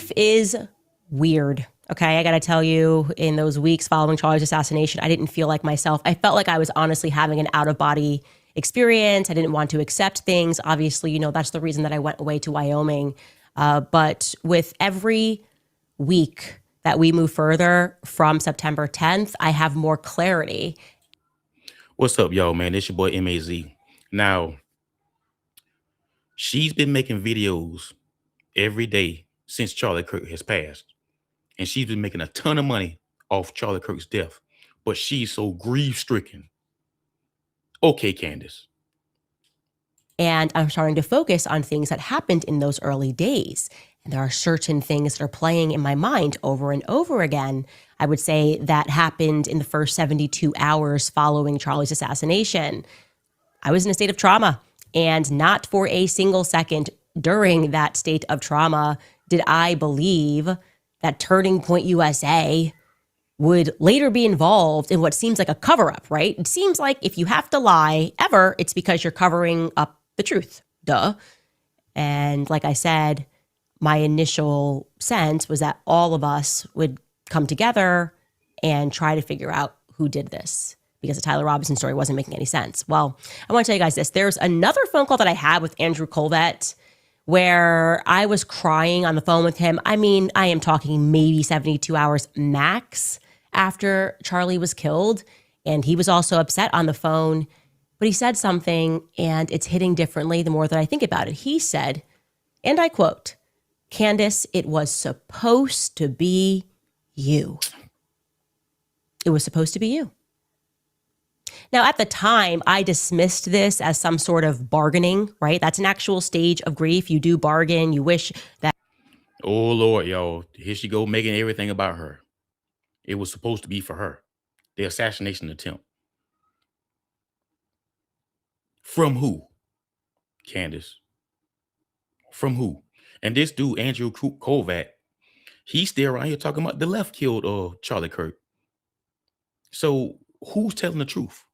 grief is weird. Okay, I got to tell you, in those weeks following Charlie's assassination, I didn't feel like myself. I felt like I was honestly having an out of body experience. I didn't want to accept things. Obviously, that's the reason that I went away to Wyoming. But with every week that we move further from September 10th, I have more clarity. What's up, y'all, man? It's your boy Mazo. Now, she's been making videos every day since Charlie Kirk has passed. And she's been making a ton of money off Charlie Kirk's death. But she's so grief-stricken. Okay, Candace. And I'm starting to focus on things that happened in those early days. And there are certain things that are playing in my mind over and over again. I would say that happened in the first 72 hours following Charlie's assassination. I was in a state of trauma, and not for a single second during that state of trauma did I believe that Turning Point USA would later be involved in what seems like a cover-up, right? It seems like if you have to lie ever, it's because you're covering up the truth. Duh. And like I said, my initial sense was that all of us would come together and try to figure out who did this, because the Tyler Robinson story wasn't making any sense. Well, I want to tell you guys this. There's another phone call that I had with Andrew Colvett where I was crying on the phone with him. I mean, I am talking maybe 72 hours max after Charlie was killed. And he was also upset on the phone, but he said something and it's hitting differently the more that I think about it. He said, and I quote, "Candace, it was supposed to be you. It was supposed to be you." Now, at the time, I dismissed this as some sort of bargaining, right? That's an actual stage of grief. You do bargain. You wish that. Oh, Lord, y'all. Here she go making everything about her. It was supposed to be for her. The assassination attempt. From who? Candace. From who? And this dude, Andrew Colvett, he's still around here talking about the left killed Charlie Kirk. So who's telling the truth?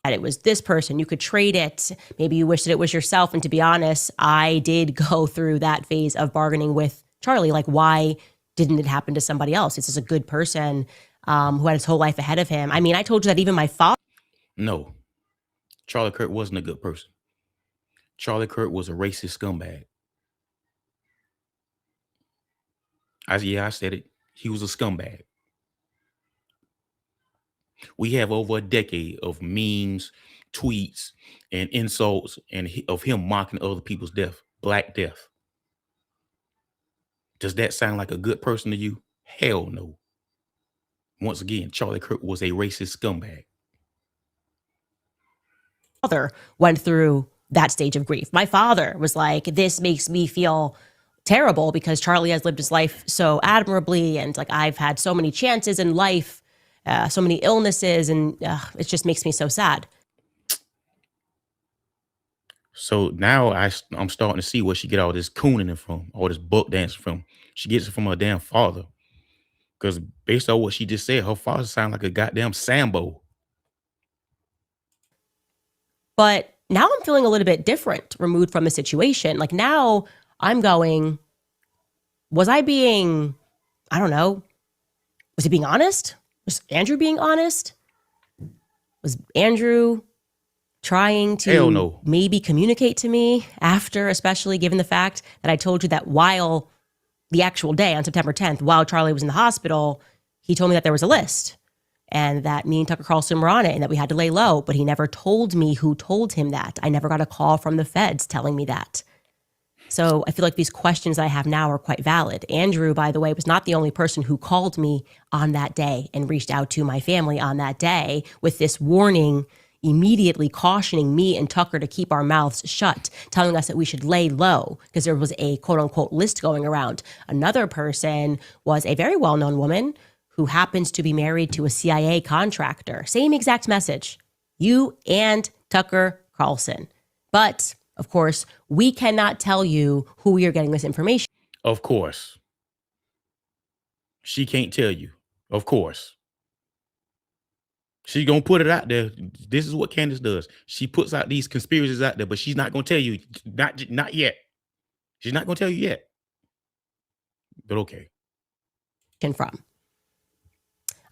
It was this person. You could trade it. Maybe you wish that it was yourself. And to be honest, I did go through that phase of bargaining with Charlie. Like, why didn't it happen to somebody else? This is a good person who had his whole life ahead of him. I mean, I told you that even my father. No, Charlie Kirk wasn't a good person. Charlie Kirk was a racist scumbag. I said it. He was a scumbag. We have over a decade of memes, tweets, and insults, and of him mocking other people's death, Black death. Does that sound like a good person to you? Hell no. Once again, Charlie Kirk was a racist scumbag. Father went through that stage of grief. My father was like, this makes me feel terrible because Charlie has lived his life so admirably, and like I've had so many chances in life, so many illnesses, and it just makes me so sad. So now I'm starting to see where she get all this cooning from, all this buck dancing from. She gets it from her damn father. Because based on what she just said, her father sounds like a goddamn Sambo. But now I'm feeling a little bit different, removed from the situation. Like now I'm going, was I being, I don't know, was he being honest? Was Andrew being honest? Was Andrew trying to maybe communicate to me after, especially given the fact that I told you that while the actual day on September 10th, while Charlie was in the hospital, he told me that there was a list and that me and Tucker Carlson were on it and that we had to lay low, but he never told me who told him that. I never got a call from the feds telling me that. So I feel like these questions I have now are quite valid. Andrew, by the way, was not the only person who called me on that day and reached out to my family on that day with this warning, immediately cautioning me and Tucker to keep our mouths shut, telling us that we should lay low because there was a quote unquote list going around. Another person was a very well-known woman who happens to be married to a CIA contractor. Same exact message. You and Tucker Carlson. But of course, we cannot tell you who we are getting this information. Of course. She can't tell you. Of course. She's going to put it out there. This is what Candace does. She puts out these conspiracies out there, but she's not going to tell you. Not yet. She's not going to tell you yet. But okay. From.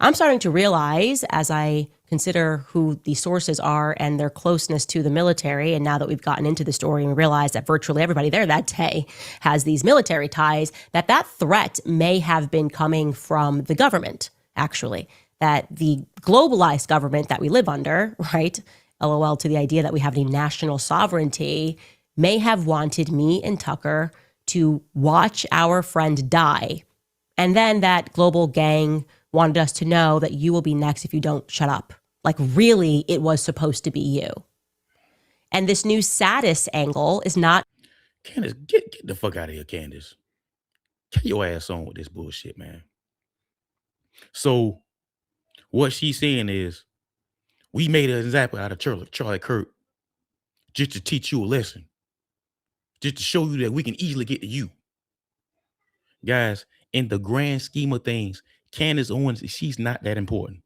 I'm starting to realize as I consider who the sources are and their closeness to the military, and now that we've gotten into the story and realized that virtually everybody there that day has these military ties, that that threat may have been coming from the government, actually, that the globalized government that we live under, right? LOL to the idea that we have any national sovereignty, may have wanted me and Tucker to watch our friend die. And then that global gang wanted us to know that you will be next if you don't shut up. Like, really, it was supposed to be you. And this new saddest angle is not. Candace, get the fuck out of here, Candace. Get your ass on with this bullshit, man. So what she's saying is, we made an example out of Charlie Kirk just to teach you a lesson, just to show you that we can easily get to you. Guys, in the grand scheme of things, Candace Owens, she's not that important.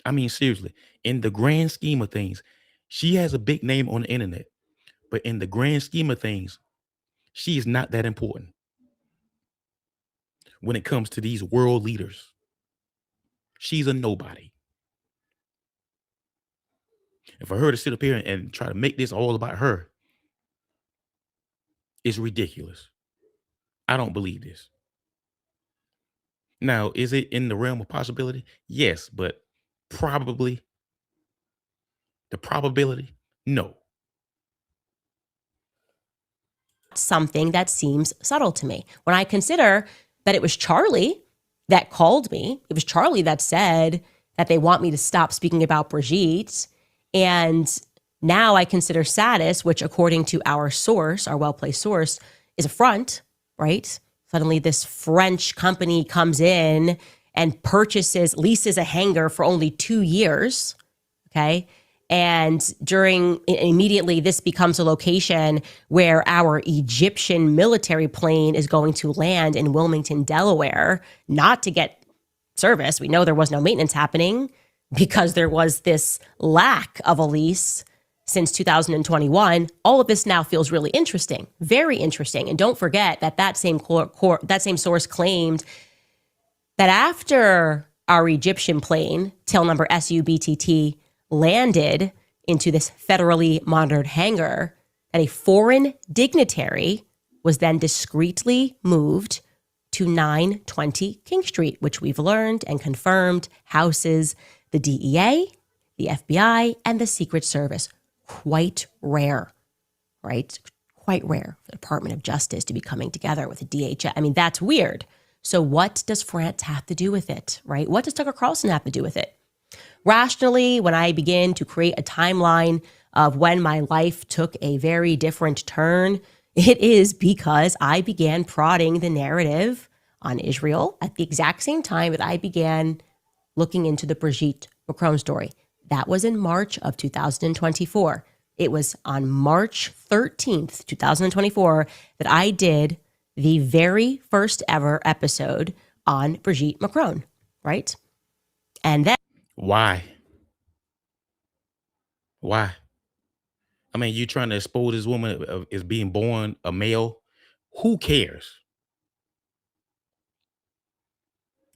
I mean, seriously, in the grand scheme of things, she has a big name on the internet, but in the grand scheme of things, she is not that important when it comes to these world leaders. She's a nobody. And for her to sit up here and try to make this all about her is ridiculous. I don't believe this. Now, is it in the realm of possibility? Yes, but probably the probability, no. Something that seems subtle to me. When I consider that it was Charlie that called me, it was Charlie that said that they want me to stop speaking about Brigitte. And now I consider Satis, which according to our source, our well-placed source, is a front, right? Suddenly this French company comes in and leases a hangar for only 2 years, okay? And immediately this becomes a location where our Egyptian military plane is going to land in Wilmington, Delaware, not to get service. We know there was no maintenance happening because there was this lack of a lease since 2021. All of this now feels really interesting, very interesting. And don't forget that that same source claimed that after our Egyptian plane, tail number SUBTT, landed into this federally monitored hangar, that a foreign dignitary was then discreetly moved to 920 King Street, which we've learned and confirmed houses the DEA, the FBI, and the Secret Service. Quite rare, right? Quite rare for the Department of Justice to be coming together with the DHS. I mean, that's weird. So what does France have to do with it, right? What does Tucker Carlson have to do with it? Rationally, when I begin to create a timeline of when my life took a very different turn, it is because I began prodding the narrative on Israel at the exact same time that I began looking into the Brigitte Macron story. That was in March of 2024. It was on March 13th, 2024, that I did the very first ever episode on Brigitte Macron, right? And then Why? Why? I mean, you trying to expose this woman as being born a male? Who cares?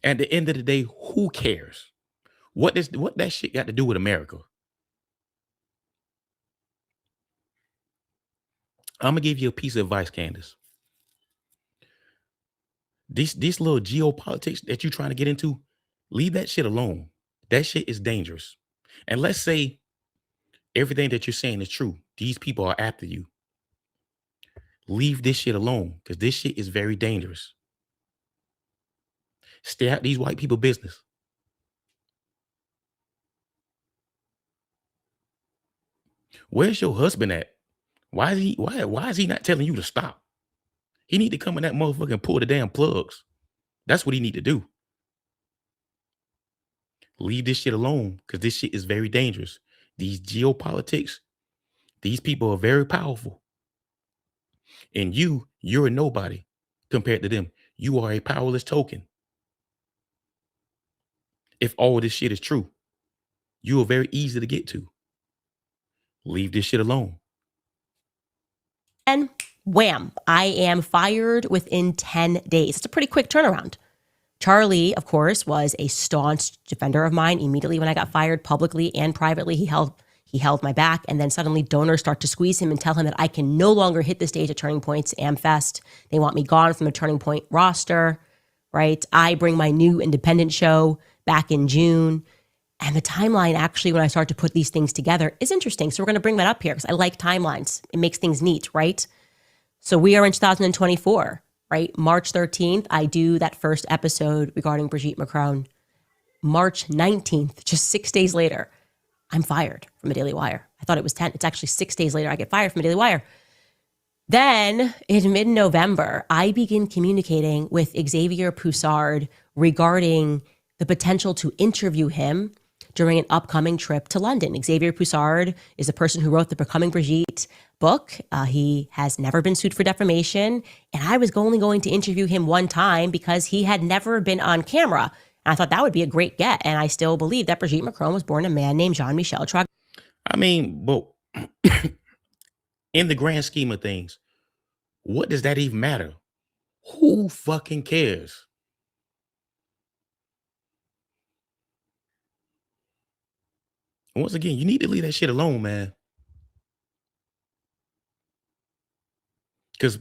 At the end of the day, who cares? What that shit got to do with America? I'm gonna give you a piece of advice, Candace. This little geopolitics that you're trying to get into, leave that shit alone. That shit is dangerous. And let's say everything that you're saying is true. These people are after you. Leave this shit alone because this shit is very dangerous. Stay out these white people business. Where's your husband at? Why is he not telling you to stop? He need to come in that motherfucker and pull the damn plugs. That's what he need to do. Leave this shit alone because this shit is very dangerous. These geopolitics, these people are very powerful. And you're a nobody compared to them. You are a powerless token. If all this shit is true, you are very easy to get to. Leave this shit alone. and Wham, I am fired within 10 days. It's a pretty quick turnaround. Charlie, of course, was a staunch defender of mine. Immediately when I got fired, publicly and privately, he held my back. And then suddenly donors start to squeeze him and tell him that I can no longer hit the stage at Turning Point's AmFest. They want me gone from the Turning Point roster, right? I bring my new independent show back in June. And the timeline, actually, when I start to put these things together, is interesting. So we're going to bring that up here because I like timelines. It makes things neat, right? So we are in 2024, right? March 13th, I do that first episode regarding Brigitte Macron. March 19th, just 6 days later, I'm fired from a Daily Wire. I thought it was 10. It's actually 6 days later I get fired from a Daily Wire. Then in mid-November, I begin communicating with Xavier Poussard regarding the potential to interview him during an upcoming trip to London. Xavier Poussard is the person who wrote the Becoming Brigitte book. He has never been sued for defamation. And I was only going to interview him one time because he had never been on camera. And I thought that would be a great get. And I still believe that Brigitte Macron was born a man named Jean-Michel Trog. I mean, but in the grand scheme of things, what does that even matter? Who fucking cares? Once again, you need to leave that shit alone, man. Because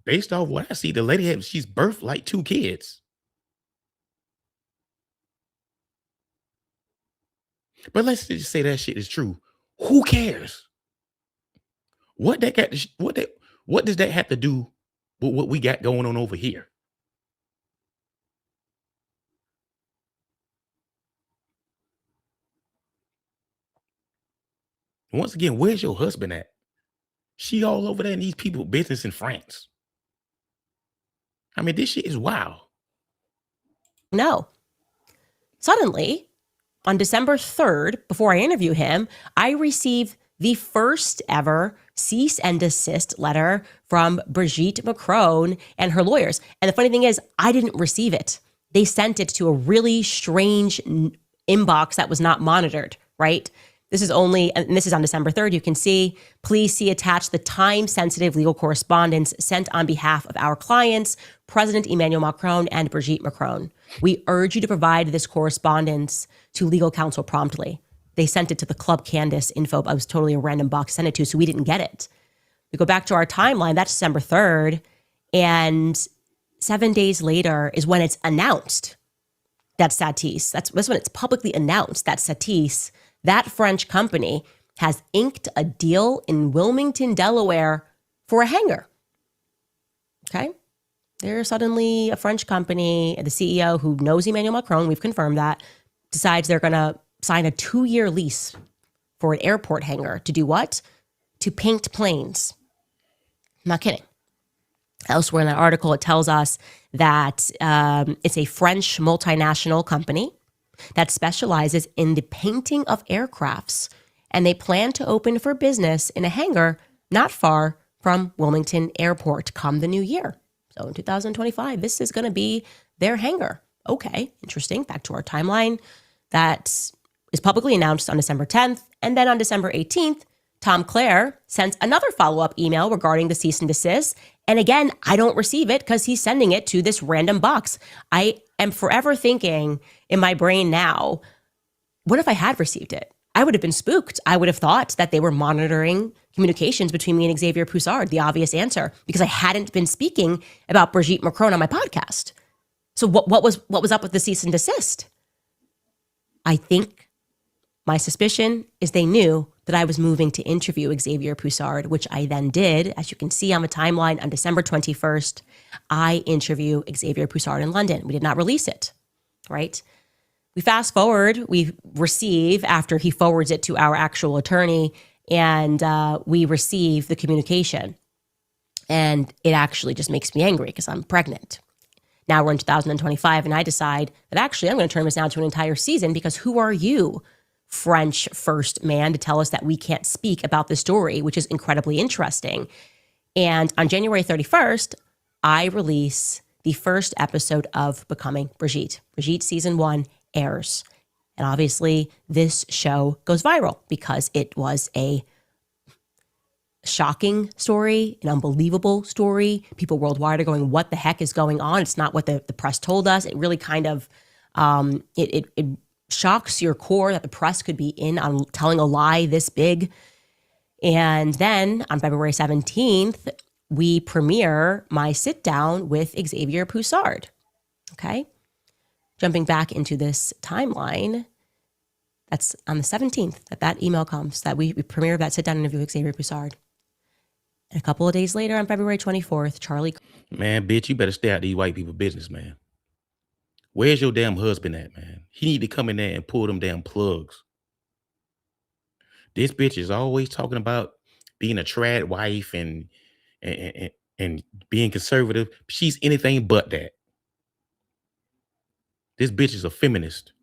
based off what I see, the lady she's birthed like 2 kids. But let's just say that shit is true. Who cares? What does that have to do with what we got going on over here? Once again, where's your husband at? She all over there in these people business in France. I mean, this shit is wild. No. Suddenly, on December 3rd, before I interview him, I receive the first ever cease and desist letter from Brigitte Macron and her lawyers. And the funny thing is, I didn't receive it. They sent it to a really strange inbox that was not monitored, right? This is on December 3rd. You can see, please see attached the time-sensitive legal correspondence sent on behalf of our clients, President Emmanuel Macron and Brigitte Macron. We urge you to provide this correspondence to legal counsel promptly. They sent it to the Club Candace info. I was totally a random box to send it to, so we didn't get it. We go back to our timeline. That's December 3rd. And 7 days later is when it's announced that Satis, that's when it's publicly announced that Satis, that French company, has inked a deal in Wilmington, Delaware for a hangar. Okay? They're suddenly a French company. The CEO, who knows Emmanuel Macron, we've confirmed that, decides they're going to sign a 2-year lease for an airport hangar. To do what? To paint planes. I'm not kidding. Elsewhere in that article, it tells us that it's a French multinational company that specializes in the painting of aircrafts, and they plan to open for business in a hangar not far from Wilmington Airport come the new year. So in 2025, this is going to be their hangar. Okay, interesting. Back to our timeline. That is publicly announced on December 10th, and then on December 18th, Tom Clare sends another follow-up email regarding the cease and desist. And again, I don't receive it because he's sending it to this random box. I am forever thinking in my brain now, what if I had received it? I would have been spooked. I would have thought that they were monitoring communications between me and Xavier Poussard, the obvious answer, because I hadn't been speaking about Brigitte Macron on my podcast. So what was up with the cease and desist? I think my suspicion is they knew that I was moving to interview Xavier Poussard, which I then did. As you can see on the timeline, on December 21st, I interview Xavier Poussard in London. We did not release it, right? We fast forward, we receive, after he forwards it to our actual attorney, and we receive the communication. And it actually just makes me angry because I'm pregnant. Now we're in 2025, and I decide that actually I'm going to turn this down to an entire season, because who are you, French first man, to tell us that we can't speak about the story, which is incredibly interesting. And on January 31st, I release the first episode of Becoming Brigitte. Brigitte season 1 airs. And obviously this show goes viral because it was a shocking story, an unbelievable story. People worldwide are going, what the heck is going on? It's not what the press told us. It really kind of, it shocks your core that the press could be in on telling a lie this big. And then on February 17th, we premiere my sit down with Xavier Poussard. Okay. Jumping back into this timeline, that's on the 17th that email comes, that we premiere that sit down interview with Xavier Poussard. And a couple of days later, on February 24th, Charlie. Man, bitch, you better stay out these white people business, man. Where's your damn husband at, man? He need to come in there and pull them damn plugs. This bitch is always talking about being a trad wife and being conservative. She's anything but that. This bitch is a feminist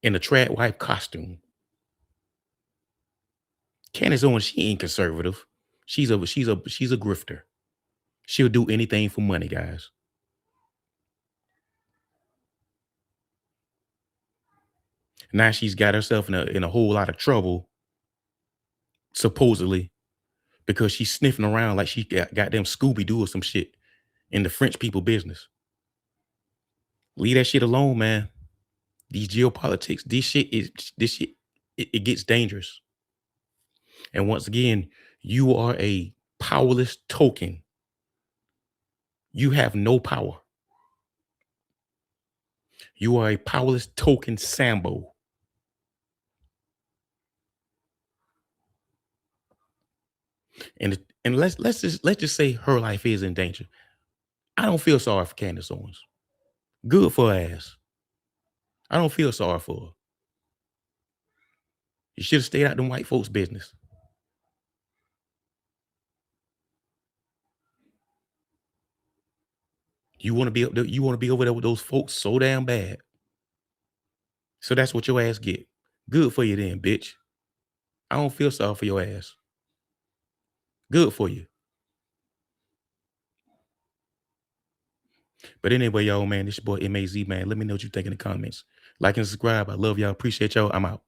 in a trad wife costume. Candace Owens, she ain't conservative. She's a grifter. She'll do anything for money, guys. Now she's got herself in a whole lot of trouble, supposedly, because she's sniffing around like she got goddamn Scooby-Doo or some shit in the French people business. Leave that shit alone, man. These geopolitics, this shit, it gets dangerous. And once again, you are a powerless token. You have no power. You are a powerless token Sambo. And let's just say her life is in danger. I don't feel sorry for Candace Owens. Good for her ass. I don't feel sorry for her. You should have stayed out them white folks' business. You want to be up there, you want to be over there with those folks so damn bad. So that's what your ass get. Good for you then, bitch. I don't feel sorry for your ass. Good for you. But anyway, y'all, man, this your boy MAZ, man. Let me know what you think in the comments. Like and subscribe. I love y'all. Appreciate y'all. I'm out.